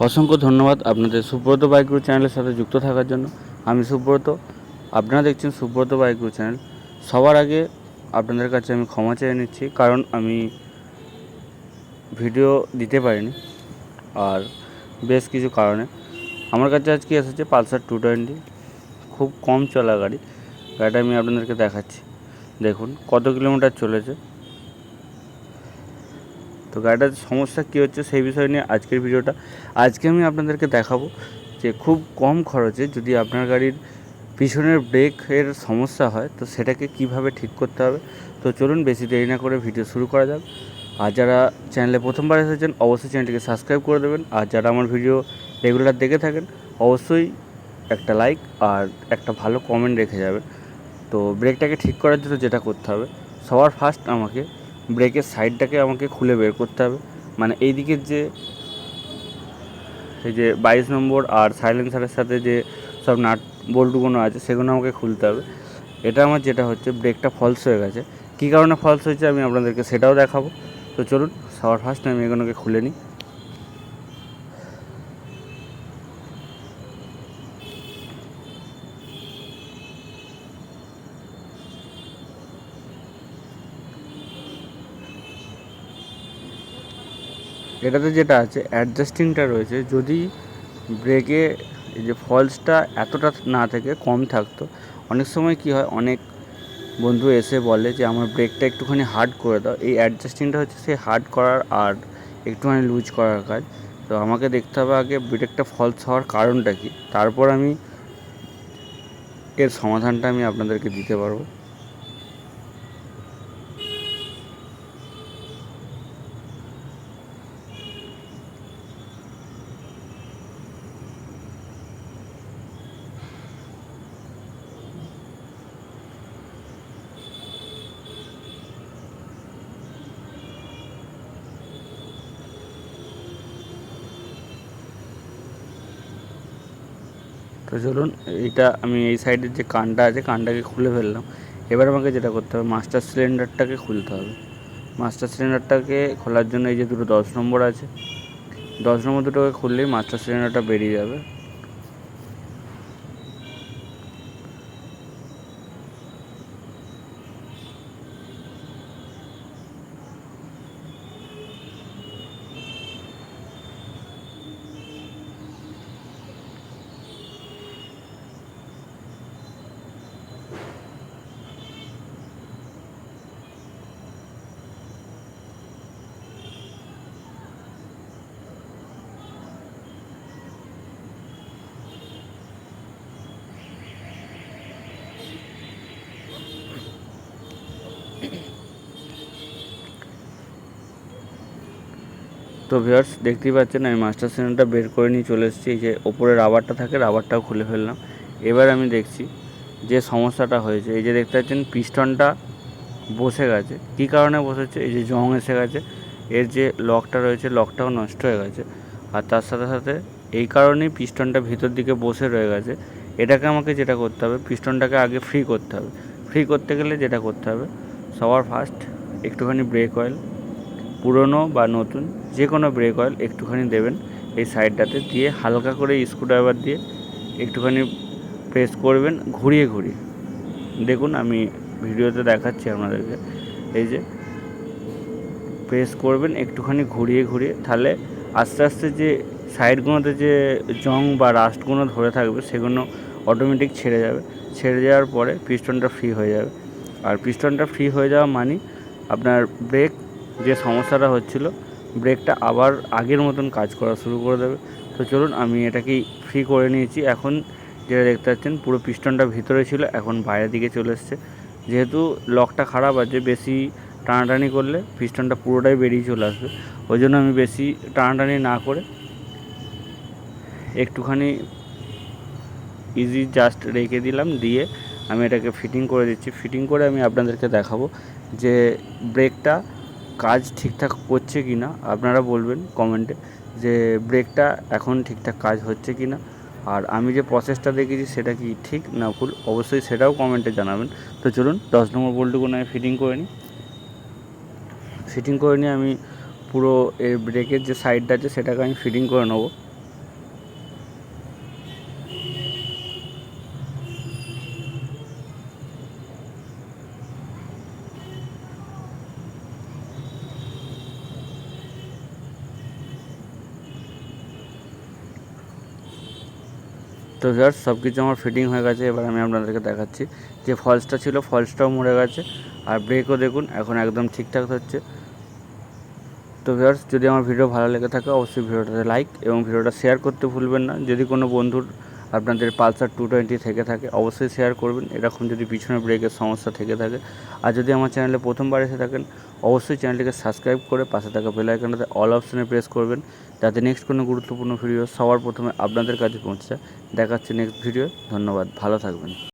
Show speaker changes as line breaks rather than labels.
অসংখ্য ধন্যবাদ আপনাদের সুব্রত বাইক গ্রুপ চ্যানেলের সাথে যুক্ত থাকার জন্য। আমি সুব্রত, আপনারা দেখছেন সুব্রত বাইক গ্রুপ চ্যানেল। সবার আগে আপনাদের কাছে আমি ক্ষমা চেয়ে নিচ্ছি, কারণ আমি ভিডিও দিতে পারিনি আর বেশ কিছু কারণে। আমার কাছে আজকে এসেছে পালসার 220, খুব কম চলা গাড়ি। গাড়িটা আমি আপনাদেরকে দেখাচ্ছি, দেখুন কত কিলোমিটার চলেছে। তো গাড়িটার সমস্যা কী হচ্ছে সেই বিষয় নিয়ে আজকের ভিডিওটা। আজকে আমি আপনাদেরকে দেখাবো যে খুব কম খরচে যদি আপনার গাড়ির পিছনের ব্রেকের সমস্যা হয় তো সেটাকে কিভাবে ঠিক করতে হবে। তো চলুন বেশি দেরি না করে ভিডিও শুরু করা যাক। আর যারা চ্যানেলে প্রথমবার এসেছেন অবশ্যই চ্যানেলটিকে সাবস্ক্রাইব করে দেবেন। আর যারা আমার ভিডিও রেগুলার দেখে থাকেন অবশ্যই একটা লাইক আর একটা ভালো কমেন্ট রেখে যাবেন। তো ব্রেকটাকে ঠিক করার জন্য যেটা করতে হবে, সবার ফার্স্ট আমাকে ব্রেকের সাইডটাকে আমাকে খুলে বের করতে হবে। মানে এই দিকের যে এই যে 22 নম্বর আর সাইলেন্সারের সাথে যে সব নাট বোল্টগুলো আছে সেগুলো আমাকে খুলতে হবে। এটা আমার যেটা হচ্ছে ব্রেকটা ফলস হয়ে গেছে। কী কারণে ফলস হয়েছে আমি আপনাদেরকে সেটাও দেখাবো। তো চলুন সবার ফার্স্ট আমি এগুলোকে খুলে নিই। এটাতে যেটা আছে অ্যাডজাস্টিংটা রয়েছে, যদি ব্রেকে এই যে ফলসটা এতটা না থেকে কম থাকতো, অনেক সময় কী হয়, অনেক বন্ধু এসে বলে যে আমার ব্রেকটা একটুখানি হার্ড করে দাও। এই অ্যাডজাস্টিংটা হচ্ছে সেই হার্ড করার আর একটুখানি লুজ করার কাজ। তো আমাকে দেখতে হবে আগে ব্রেকটা ফলস হওয়ার কারণটা কী, তারপর আমি এর সমাধানটা আমি আপনাদেরকে দিতে পারবো। তো চলুন এইটা আমি এই সাইডের যে কানটা আছে কানটাকে খুলে ফেললাম। এবার আমাকে যেটা করতে হবে মাস্টার সিলিন্ডারটাকে খুলতে হবে। মাস্টার সিলিন্ডারটাকে খোলার জন্য এই যে দুটো 10 নম্বর আছে, 10 নম্বর দুটোকে খুললেই মাস্টার সিলিন্ডারটা বেরিয়ে যাবে। তো ভিউয়ার্স দেখতেই পাচ্ছেন আমি মাস্টার সিলিন্ডারটা বের করে নিয়ে চলে এসেছি। এই যে ওপরে রাবারটা থাকে রাবারটাও খুলে ফেললাম। এবার আমি দেখছি যে সমস্যাটা হয়েছে। এই যে দেখতে পাচ্ছেন পিস্টনটা বসে গেছে। কী কারণে বসেছে, এই যে জং এসে গেছে, এর যে লকটা রয়েছে লকটাও নষ্ট হয়ে গেছে। আর তার সাথে সাথে এই কারণেই পিস্টনটা ভিতর দিকে বসে রয়ে গেছে। এটাকে আমাকে যেটা করতে হবে, পিস্টনটাকে আগে ফ্রি করতে হবে। ফ্রি করতে গেলে যেটা করতে হবে, সবার ফার্স্ট একটুখানি ব্রেক অয়েল, পুরনো বা নতুন যে কোনো ব্রেক অয়েল একটুখানি দেবেন এই সাইডটাতে, দিয়ে হালকা করে স্ক্রুড্রাইভার দিয়ে একটুখানি প্রেস করবেন ঘুরিয়ে ঘুরিয়ে। দেখুন আমি ভিডিওতে দেখাচ্ছি আপনাদেরকে, এই যে প্রেস করবেন একটুখানি ঘুরিয়ে ঘুরিয়ে, তাহলে আস্তে আস্তে যে সাইডগুলোতে যে জং বা রাস্টগুলো ধরে থাকবে সেগুলো অটোমেটিক ছেড়ে যাবে। ছেড়ে যাওয়ার পরে পিস্টনটা ফ্রি হয়ে যাবে। আর পিস্টনটা ফ্রি হয়ে যাওয়া মানে আপনার ব্রেক যে সমস্যাটা হচ্ছিল ব্রেকটা আবার আগের মতন কাজ করা শুরু করে দেবে। তো চলুন আমি এটাকেই ফ্রি করে নিয়েছি। এখন যেটা দেখতে পাচ্ছেন পুরো পিস্টনটা ভিতরে ছিল, এখন বাইরের দিকে চলে এসছে। যেহেতু লকটা খারাপ আছে, বেশি টানাটানি করলে পিস্টনটা পুরোটাই বেরিয়ে চলে আসবে। ওই জন্য আমি বেশি টানাটানি না করে একটুখানি ইজি জাস্ট রেখে দিলাম, দিয়ে আমি এটাকে ফিটিং করে দিচ্ছি। ফিটিং করে আমি আপনাদেরকে দেখাবো যে ব্রেকটা কাজ ঠিকঠাক করছে কি না। আপনারা বলবেন কমেন্টে যে ব্রেকটা এখন ঠিকঠাক কাজ হচ্ছে কি না, আর আমি যে প্রসেসটা দেখেছি সেটা কি ঠিক না ভুল, অবশ্যই সেটাও কমেন্টে জানাবেন। তো চলুন 10 নম্বর বোল্টগুলো আমি ফিটিং করে নিই। ফিটিং করে নিয়ে আমি পুরো এর ব্রেকের যে সাইডটা আছে সেটাকে আমি ফিটিং করে নেবো। তো ভিউয়ার্স সব কিছু আমার ফিটিং হয়ে গেছে। এবার আমি আপনাদেরকে দেখাচ্ছি যে ফলসটা ছিল, ফলসটাও মরে গেছে, আর ব্রেকও দেখুন এখন একদম ঠিকঠাক হচ্ছে। তো ভিউয়ার্স যদি আমার ভিডিও ভালো লেগে থাকে অবশ্যই ভিডিওটাতে লাইক এবং ভিডিওটা শেয়ার করতে ভুলবেন না। যদি কোনো বন্ধুর আপনাদের পালসার 220 থেকে থাকে অবশ্যই শেয়ার করবেন, এরকম যদি পিছনে ব্রেকের সমস্যা থেকে থাকে। আর যদি আমার চ্যানেলে প্রথমবার এসে থাকেন অবশ্যই চ্যানেলটিকে সাবস্ক্রাইব করে পাশে থাকা বেল আইকনটাতে অল অপশনে প্রেস করবেন, যাতে নেক্সট কোনো গুরুত্বপূর্ণ ভিডিও সবার প্রথমে আপনাদের কাছে পৌঁছে যায়। দেখাচ্ছি নেক্সট ভিডিও। ধন্যবাদ, ভালো থাকবেন।